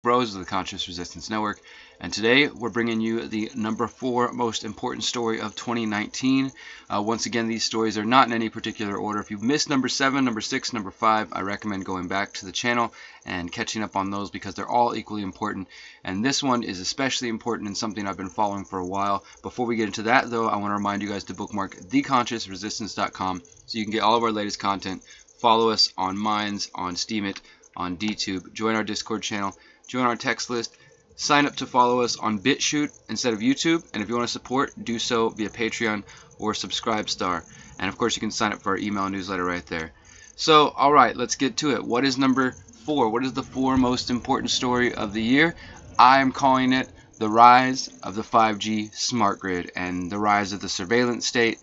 Bros of the Conscious Resistance Network, and today we're bringing you the number 4 most important story of 2019. Once again, these stories are not in any particular order. If you've missed number 7, number 6, number 5, I recommend going back to the channel and catching up on those because they're all equally important. And this one is especially important and something I've been following for a while. Before we get into that, though, I want to remind you guys to bookmark theconsciousresistance.com so you can get all of our latest content. Follow us on Minds, on Steemit, on DTube. Join our Discord channel. Join our text list, sign up to follow us on BitChute instead of YouTube, and if you want to support, do so via Patreon or Subscribestar. And of course, you can sign up for our email newsletter right there. So, alright, let's get to it. What is number 4? What is the 4 most important story of the year? I'm calling it the rise of the 5G smart grid and the rise of the surveillance state.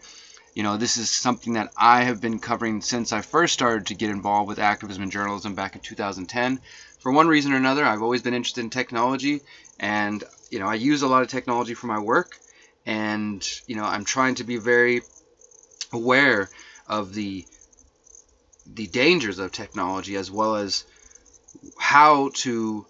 You know, this is something that I have been covering since I first started to get involved with activism and journalism back in 2010. For one reason or another, I've always been interested in technology, and, you know, I use a lot of technology for my work, and, you know, I'm trying to be very aware of the dangers of technology as well as how to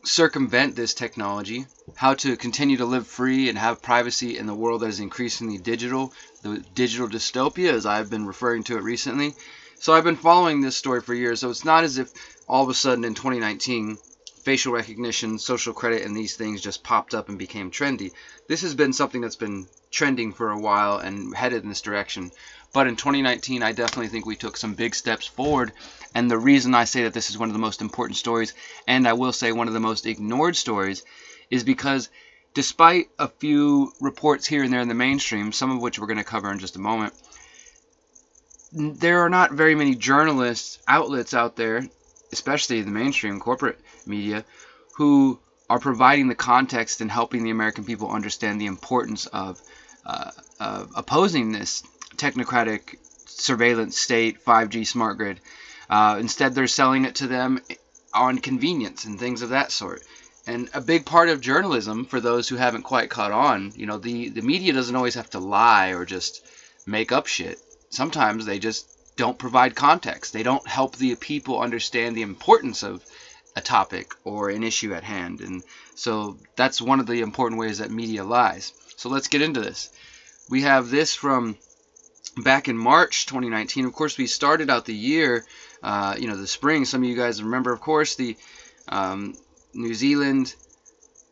circumvent this technology, how to continue to live free and have privacy in the world that is increasingly digital, the digital dystopia as I've been referring to it recently. So I've been following this story for years, so it's not as if all of a sudden in 2019 facial recognition, social credit, and these things just popped up and became trendy. This has been something that's been trending for a while and headed in this direction. But in 2019, I definitely think we took some big steps forward. And the reason I say that this is one of the most important stories, and I will say one of the most ignored stories, is because despite a few reports here and there in the mainstream, some of which we're going to cover in just a moment, there are not very many journalists, outlets out there, especially the mainstream corporate media, who are providing the context and helping the American people understand the importance of opposing this technocratic surveillance state, 5G smart grid. Instead, they're selling it to them on convenience and things of that sort. And a big part of journalism, for those who haven't quite caught on, you know, the media doesn't always have to lie or just make up shit. Sometimes they just don't provide context. They don't help the people understand the importance of a topic or an issue at hand. And so that's one of the important ways that media lies. So let's get into this. We have this from back in March 2019. Of course, we started out the year, the spring. Some of you guys remember, of course, the New Zealand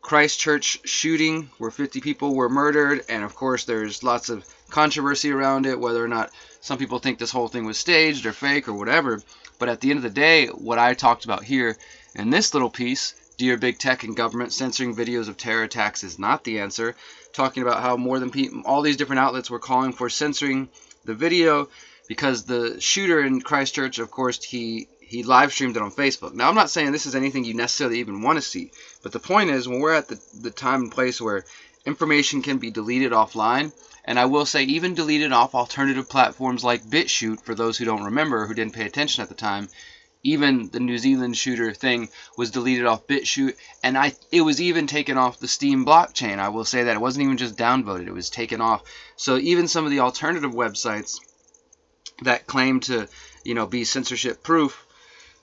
Christchurch shooting where 50 people were murdered. And of course, there's lots of controversy around it, whether or not some people think this whole thing was staged or fake or whatever. But at the end of the day, what I talked about here in this little piece, Dear Big Tech and Government, censoring videos of terror attacks is not the answer. Talking about how more than all these different outlets were calling for censoring the video because the shooter in Christchurch, of course, he live streamed it on Facebook. Now, I'm not saying this is anything you necessarily even want to see, but the point is when we're at the time and place where information can be deleted offline, and I will say even deleted off alternative platforms like BitChute, for those who don't remember, who didn't pay attention at the time, even the New Zealand shooter thing was deleted off BitChute, and it was even taken off the Steam blockchain. I will say that. It wasn't even just downvoted, it was taken off. So even some of the alternative websites that claim to, be censorship proof,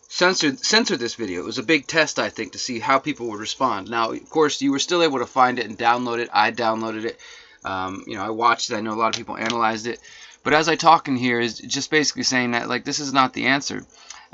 censored this video. It was a big test, I think, to see how people would respond. Now, of course, you were still able to find it and download it. I downloaded it. I watched it. I know a lot of people analyzed it. But as I talk in here is just basically saying that, like, this is not the answer.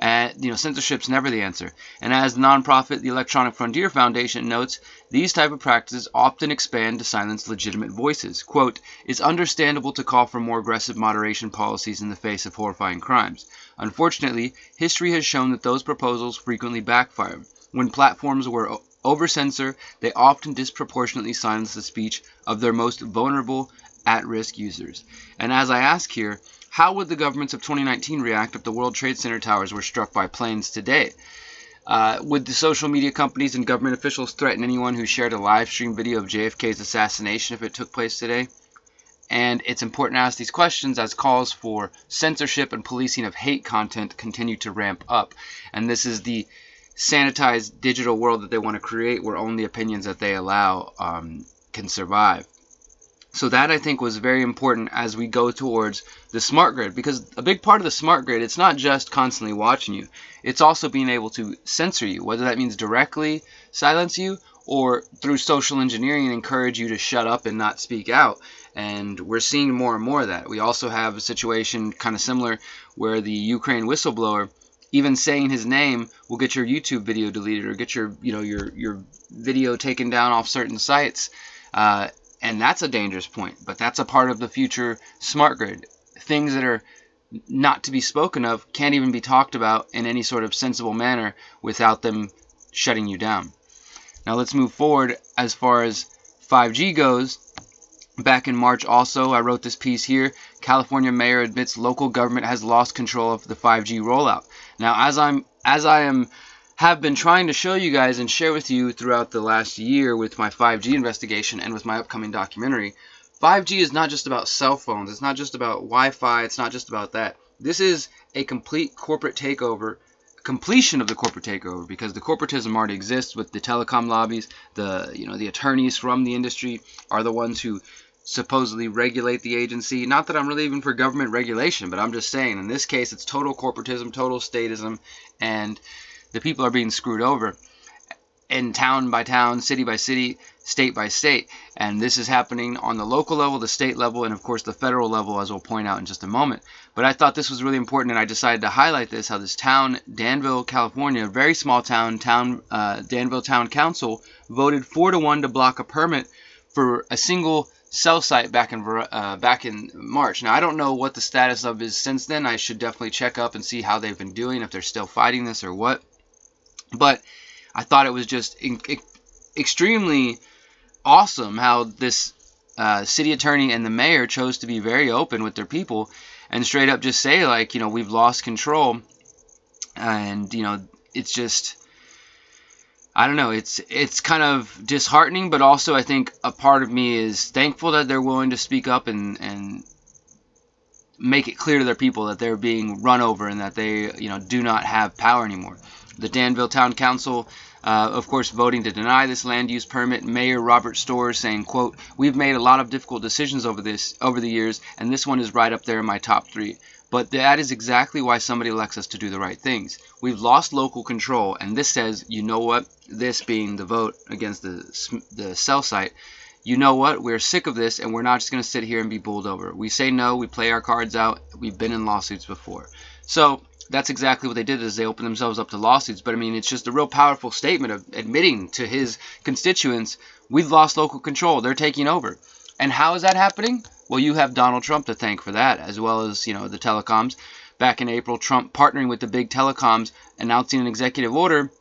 Censorship's never the answer. And as the nonprofit the Electronic Frontier Foundation notes, these type of practices often expand to silence legitimate voices. Quote, "It's understandable to call for more aggressive moderation policies in the face of horrifying crimes. Unfortunately, history has shown that those proposals frequently backfire. When platforms were over-censor, they often disproportionately silence the speech of their most vulnerable, at-risk users." And as I ask here, how would the governments of 2019 react if the World Trade Center towers were struck by planes today? Would the social media companies and government officials threaten anyone who shared a live stream video of JFK's assassination if it took place today? And it's important to ask these questions as calls for censorship and policing of hate content continue to ramp up. And this is the sanitized digital world that they want to create, where only opinions that they allow can survive. So that, I think, was very important as we go towards the smart grid, because a big part of the smart grid, it's not just constantly watching you, it's also being able to censor you, whether that means directly silence you or through social engineering and encourage you to shut up and not speak out. And we're seeing more and more of that. We also have a situation kind of similar where the Ukraine whistleblower, even saying his name, will get your YouTube video deleted or get your your video taken down off certain sites. And that's a dangerous point, but that's a part of the future smart grid. Things that are not to be spoken of can't even be talked about in any sort of sensible manner without them shutting you down. Now let's move forward as far as 5G goes. Back in March also, I wrote this piece here. California mayor admits local government has lost control of the 5G rollout. Now, as I have been trying to show you guys and share with you throughout the last year with my 5G investigation and with my upcoming documentary, 5G is not just about cell phones. It's not just about Wi-Fi. It's not just about that. This is a complete corporate takeover, completion of the corporate takeover, because the corporatism already exists with the telecom lobbies. The attorneys from the industry are the ones who supposedly regulate the agency. Not that I'm really even for government regulation, but I'm just saying in this case it's total corporatism, total statism, and the people are being screwed over in town by town, city by city, state by state. And this is happening on the local level, the state level, and of course the federal level, as we'll point out in just a moment. But I thought this was really important, and I decided to highlight this, how this town, Danville, California, a very small town, Danville Town Council, voted 4-1 to block a permit for a single cell site back in March. Now, I don't know what the status of is since then. I should definitely check up and see how they've been doing, if they're still fighting this or what. But I thought it was just extremely awesome how this city attorney and the mayor chose to be very open with their people and straight up just say, like, we've lost control. And, it's just, I don't know, it's kind of disheartening, but also I think a part of me is thankful that they're willing to speak up and make it clear to their people that they're being run over and that they, do not have power anymore. The Danville Town Council, of course, voting to deny this land use permit. Mayor Robert Storrs saying, quote, "We've made a lot of difficult decisions over the years, and this one is right up there in my top 3. But that is exactly why somebody elects us to do the right things. We've lost local control, and this says, you know what, this being the vote against the cell site, you know what, we're sick of this, and we're not just going to sit here and be bowled over. We say no, we play our cards out, we've been in lawsuits before." So that's exactly what they did, is they opened themselves up to lawsuits. But I mean, it's just a real powerful statement of admitting to his constituents, we've lost local control, they're taking over. And how is that happening? Well, you have Donald Trump to thank for that, as well as, the telecoms. Back in April, Trump partnering with the big telecoms, announcing an executive order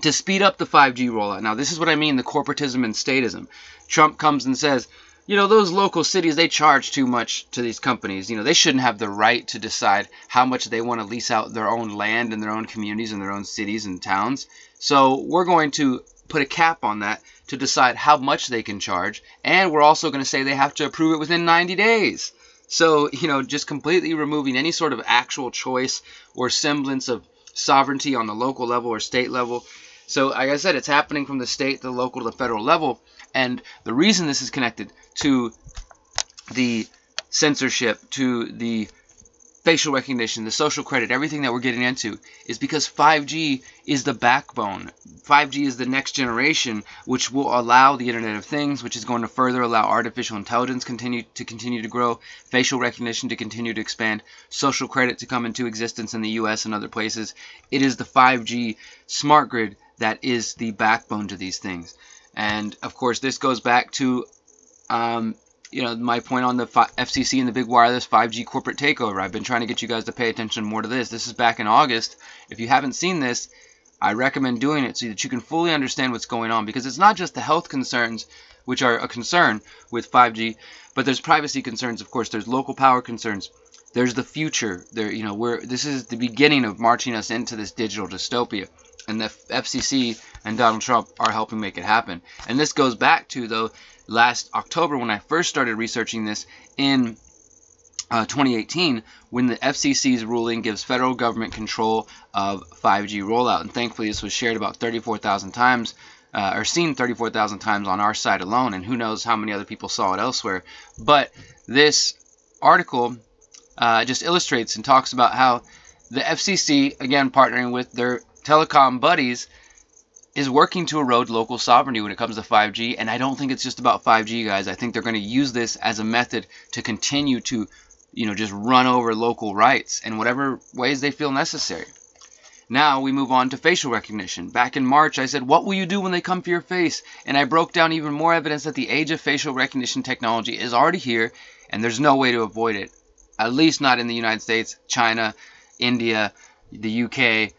to speed up the 5G rollout. Now, this is what I mean, the corporatism and statism. Trump comes and says, those local cities, they charge too much to these companies. They shouldn't have the right to decide how much they want to lease out their own land and their own communities and their own cities and towns. So we're going to put a cap on that to decide how much they can charge. And we're also going to say they have to approve it within 90 days. So, just completely removing any sort of actual choice or semblance of sovereignty on the local level or state level. So, like I said, it's happening from the state to the local to the federal level. And the reason this is connected to the censorship, to the facial recognition, the social credit, everything that we're getting into, is because 5G is the backbone. 5G is the next generation, which will allow the Internet of Things, which is going to further allow artificial intelligence continue to grow, facial recognition to continue to expand, social credit to come into existence in the U.S. and other places. It is the 5G smart grid that is the backbone to these things. And, of course, this goes back to my point on the FCC and the big wireless 5G corporate takeover. I've been trying to get you guys to pay attention more to this. This is back in August. If you haven't seen this, I recommend doing it so that you can fully understand what's going on, because it's not just the health concerns, which are a concern with 5G, but there's privacy concerns, of course. There's local power concerns. There's the future. This is the beginning of marching us into this digital dystopia. And the FCC and Donald Trump are helping make it happen. And this goes back to, though, last October when I first started researching this in 2018, when the FCC's ruling gives federal government control of 5G rollout. And thankfully, this was shared about 34,000 times, or seen 34,000 times on our site alone, and who knows how many other people saw it elsewhere. But this article just illustrates and talks about how the FCC, again partnering with their telecom buddies, is working to erode local sovereignty when it comes to 5G. And I don't think it's just about 5G, guys. I think they're going to use this as a method to continue to, just run over local rights in whatever ways they feel necessary. Now we move on to facial recognition. Back in March, I said, what will you do when they come for your face? And I broke down even more evidence that the age of facial recognition technology is already here, and there's no way to avoid it. At least not in the United States, China, India, the UK,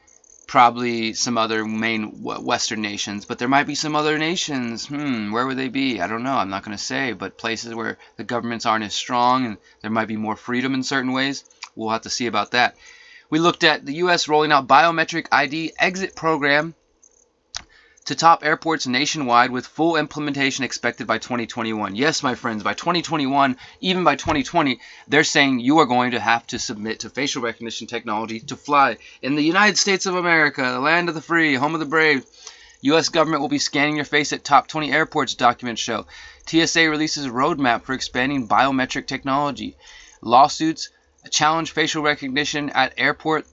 probably some other main Western nations, but there might be some other nations. Where would they be? I don't know. I'm not going to say, but places where the governments aren't as strong and there might be more freedom in certain ways. We'll have to see about that. We looked at the U.S. rolling out biometric ID exit program to top airports nationwide with full implementation expected by 2021. Yes, my friends, by 2021, even by 2020, they're saying you are going to have to submit to facial recognition technology to fly in the United States of America, the land of the free, home of the brave. U.S. government will be scanning your face at top 20 airports, documents show. TSA releases a roadmap for expanding biometric technology. Lawsuits challenge facial recognition at airport,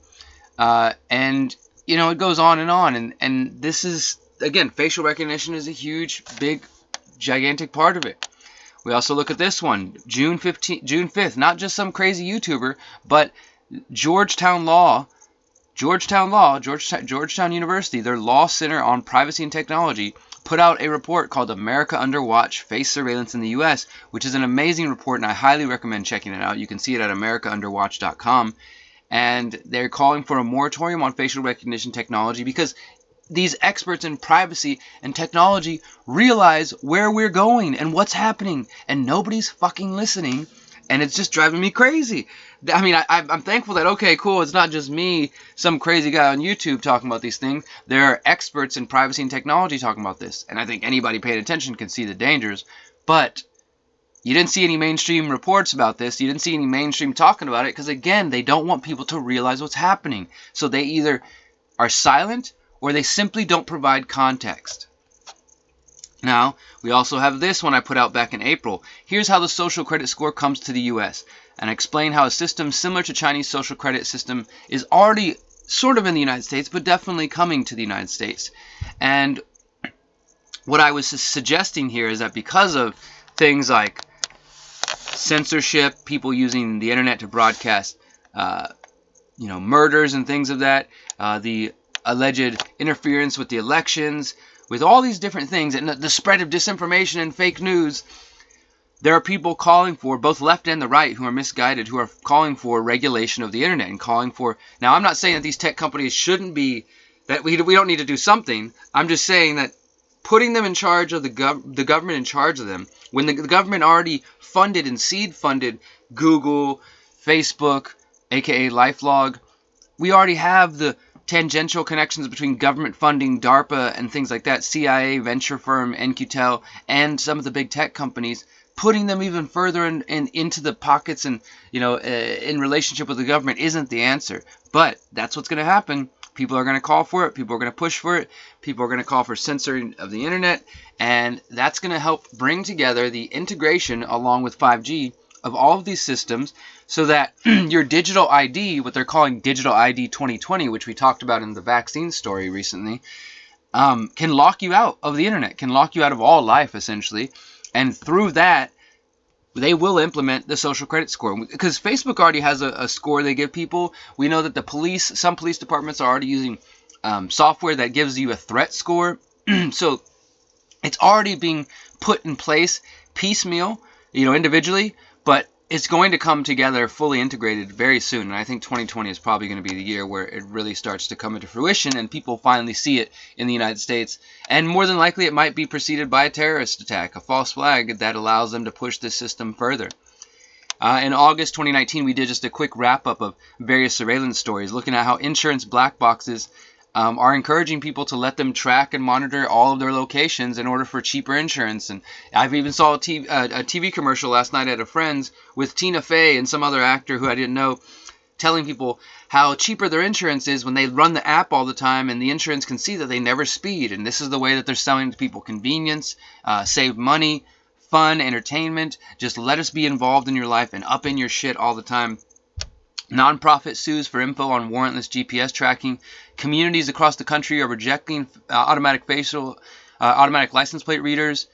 and it goes on and on. And this is, again, facial recognition is a huge, big, gigantic part of it. We also look at this one, June 5th, not just some crazy YouTuber, but Georgetown University, their Law Center on Privacy and Technology, put out a report called America Under Watch, Face Surveillance in the U.S., which is an amazing report, and I highly recommend checking it out. You can see it at americaunderwatch.com. And they're calling for a moratorium on facial recognition technology because these experts in privacy and technology realize where we're going and what's happening, and nobody's fucking listening, and it's just driving me crazy. I mean, I'm thankful that, okay, cool, it's not just me, some crazy guy on YouTube talking about these things. There are experts in privacy and technology talking about this, and I think anybody paying attention can see the dangers. But you didn't see any mainstream reports about this. You didn't see any mainstream talking about it because, again, they don't want people to realize what's happening. So they either are silent or they simply don't provide context. Now, we also have this one I put out back in April. Here's how the social credit score comes to the U.S. And I explain how a system similar to Chinese social credit system is already sort of in the United States, but definitely coming to the United States. And what I was suggesting here is that because of things like censorship, people using the internet to broadcast, murders and things of that, the alleged interference with the elections, with all these different things, and the spread of disinformation and fake news, there are people calling for, both left and the right, who are misguided, who are calling for regulation of the internet and calling for... Now, I'm not saying that these tech companies shouldn't be, that we don't need to do something. I'm just saying that putting them in charge of the government in charge of them, when the government already funded and seed funded Google, Facebook, aka LifeLog, we already have the tangential connections between government funding, DARPA, and things like that, CIA, venture firm, NQTel, and some of the big tech companies, putting them even further into the pockets and, in relationship with the government isn't the answer. But that's what's going to happen. People are going to call for it. People are going to push for it. People are going to call for censoring of the internet. And that's going to help bring together the integration along with 5G of all of these systems so that your digital ID, what they're calling digital ID 2020, which we talked about in the vaccine story recently, can lock you out of the internet, can lock you out of all life, essentially. And through that, they will implement the social credit score. Because Facebook already has a score they give people. We know that some police departments are already using software that gives you a threat score. So it's already being put in place piecemeal, individually, but it's going to come together fully integrated very soon. And I think 2020 is probably going to be the year where it really starts to come into fruition and people finally see it in the United States. And more than likely, it might be preceded by a terrorist attack, a false flag that allows them to push this system further. In August 2019, we did just a quick wrap-up of various surveillance stories, looking at how insurance black boxes are encouraging people to let them track and monitor all of their locations in order for cheaper insurance. And I've even saw a TV commercial last night at a friend's with Tina Fey and some other actor who I didn't know, telling people how cheaper their insurance is when they run the app all the time, and the insurance can see that they never speed. And this is the way that they're selling to people: convenience, save money, fun, entertainment. Just let us be involved in your life and up in your shit all the time. Nonprofit sues for info on warrantless GPS tracking. Communities across the country are rejecting automatic license plate readers.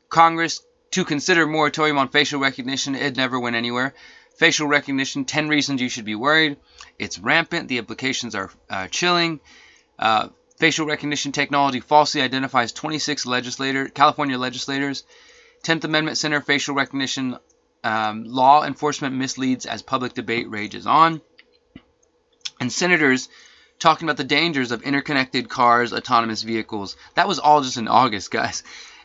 Congress to consider moratorium on facial recognition. It never went anywhere. Facial recognition, 10 reasons you should be worried. It's rampant. The implications are chilling. Facial recognition technology falsely identifies 26 California legislators. 10th Amendment Center facial recognition law enforcement misleads as public debate rages on. And senators talking about the dangers of interconnected cars, autonomous vehicles. That was all just in August, guys.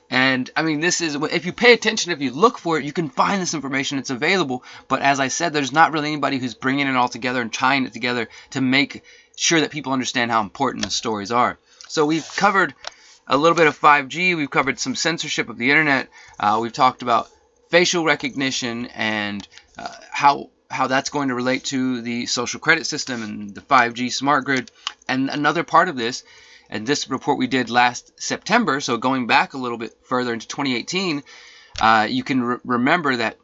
And I mean, this is, if you pay attention, if you look for it, you can find this information. It's available. But as I said, there's not really anybody who's bringing it all together and tying it together to make sure that people understand how important the stories are. So we've covered a little bit of 5G. We've covered some censorship of the internet. We've talked about facial recognition and how that's going to relate to the social credit system and the 5G smart grid. And another part of this, and this report we did last September, so going back a little bit further into 2018, you can remember that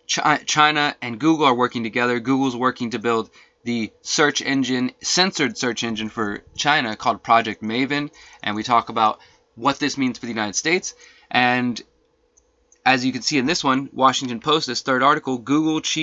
China and Google are working together. Google's working to build the search engine, censored search engine for China called Project Maven. And we talk about what this means for the United States. And as you can see in this one, Washington Post, this third article,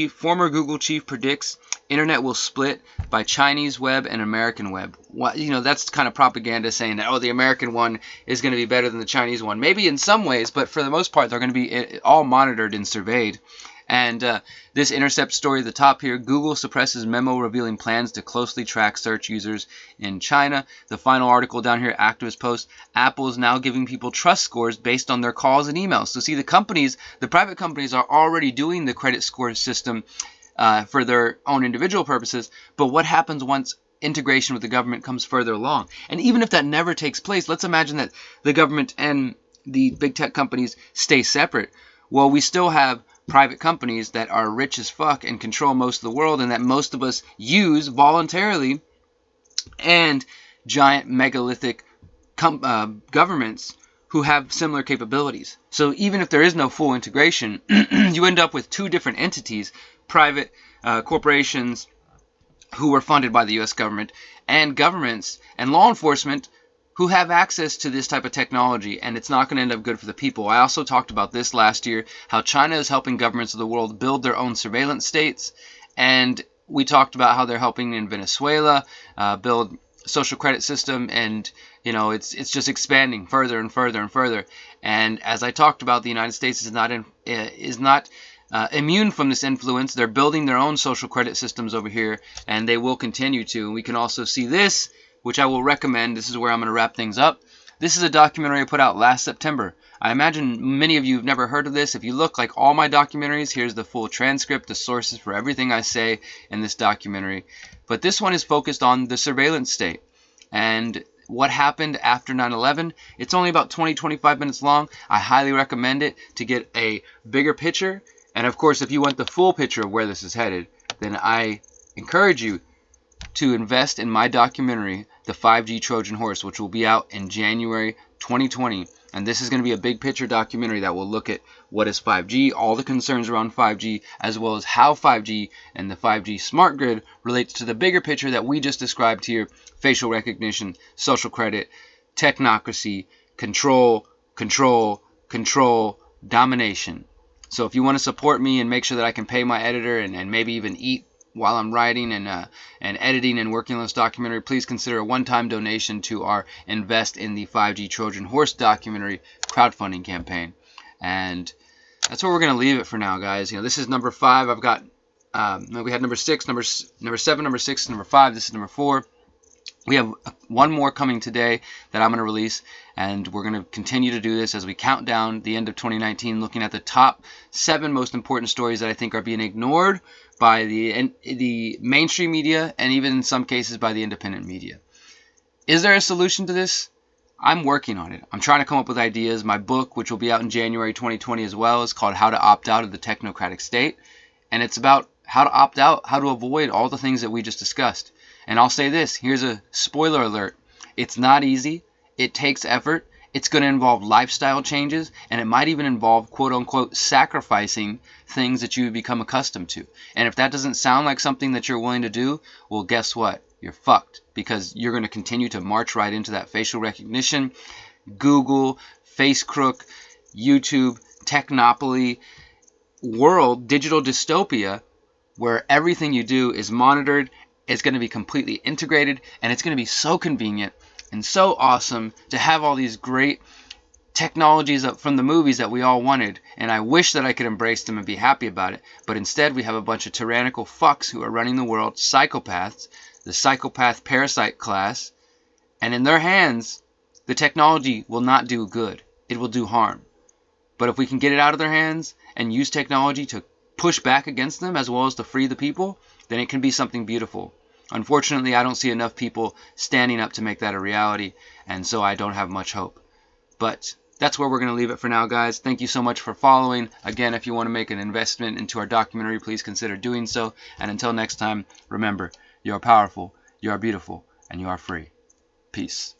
former Google chief predicts internet will split by Chinese web and American web. That's kind of propaganda saying that, the American one is going to be better than the Chinese one. Maybe in some ways, but for the most part, they're going to be all monitored and surveyed. And this Intercept story at the top here, Google suppresses memo revealing plans to closely track search users in China. The final article down here, Activist Post, Apple is now giving people trust scores based on their calls and emails. So see, the private companies are already doing the credit score system for their own individual purposes. But what happens once integration with the government comes further along? And even if that never takes place, let's imagine that the government and the big tech companies stay separate. Well, we still have private companies that are rich as fuck and control most of the world, and that most of us use voluntarily, and giant megalithic governments who have similar capabilities. So even if there is no full integration, you end up with two different entities, private corporations who are funded by the U.S. government, and governments and law enforcement who have access to this type of technology, and it's not going to end up good for the people. I also talked about this last year, how China is helping governments of the world build their own surveillance states, and we talked about how they're helping in Venezuela build social credit system, and it's just expanding further and further and further. And as I talked about, the United States is not immune from this influence. They're building their own social credit systems over here, and they will continue to. We can also see this, which I will recommend. This is where I'm going to wrap things up. This is a documentary I put out last September. I imagine many of you have never heard of this. If you look like all my documentaries, here's the full transcript, the sources for everything I say in this documentary. But this one is focused on the surveillance state and what happened after 9/11. It's only about 20-25 minutes long. I highly recommend it to get a bigger picture. And of course, if you want the full picture of where this is headed, then I encourage you to invest in my documentary, The 5G Trojan Horse, which will be out in January 2020. And this is going to be a big picture documentary that will look at what is 5G, all the concerns around 5G, as well as how 5G and the 5G smart grid relates to the bigger picture that we just described here: facial recognition, social credit, technocracy, control, domination. So if you want to support me and make sure that I can pay my editor and maybe even eat while I'm writing and editing and working on this documentary, please consider a one-time donation to our Invest in the 5G Trojan Horse documentary crowdfunding campaign. And that's where we're going to leave it for now, guys. This is number 5. I've got, we had number 6, number 7, number 6, number 5. This is number 4. We have one more coming today that I'm going to release, and we're going to continue to do this as we count down the end of 2019, looking at the top 7 most important stories that I think are being ignored by the mainstream media, and even in some cases by the independent media. Is there a solution to this? I'm working on it. I'm trying to come up with ideas. My book, which will be out in January 2020 as well, is called How to Opt Out of the Technocratic State. And it's about how to opt out, how to avoid all the things that we just discussed. And I'll say this, here's a spoiler alert. It's not easy. It takes effort. It's going to involve lifestyle changes, and it might even involve, quote unquote, sacrificing things that you become accustomed to. And if that doesn't sound like something that you're willing to do, well, guess what? You're fucked, because you're going to continue to march right into that facial recognition, Google, FaceCrook, YouTube, Technopoly world, digital dystopia, where everything you do is monitored. It's going to be completely integrated, and it's going to be so convenient and so awesome to have all these great technologies up from the movies that we all wanted. And I wish that I could embrace them and be happy about it. But instead, we have a bunch of tyrannical fucks who are running the world, psychopaths, the psychopath parasite class, and in their hands, the technology will not do good. It will do harm. But if we can get it out of their hands and use technology to push back against them as well as to free the people, then it can be something beautiful. Unfortunately, I don't see enough people standing up to make that a reality, and so I don't have much hope. But that's where we're going to leave it for now, guys. Thank you so much for following. Again, if you want to make an investment into our documentary, please consider doing so. And until next time, remember, you are powerful, you are beautiful, and you are free. Peace.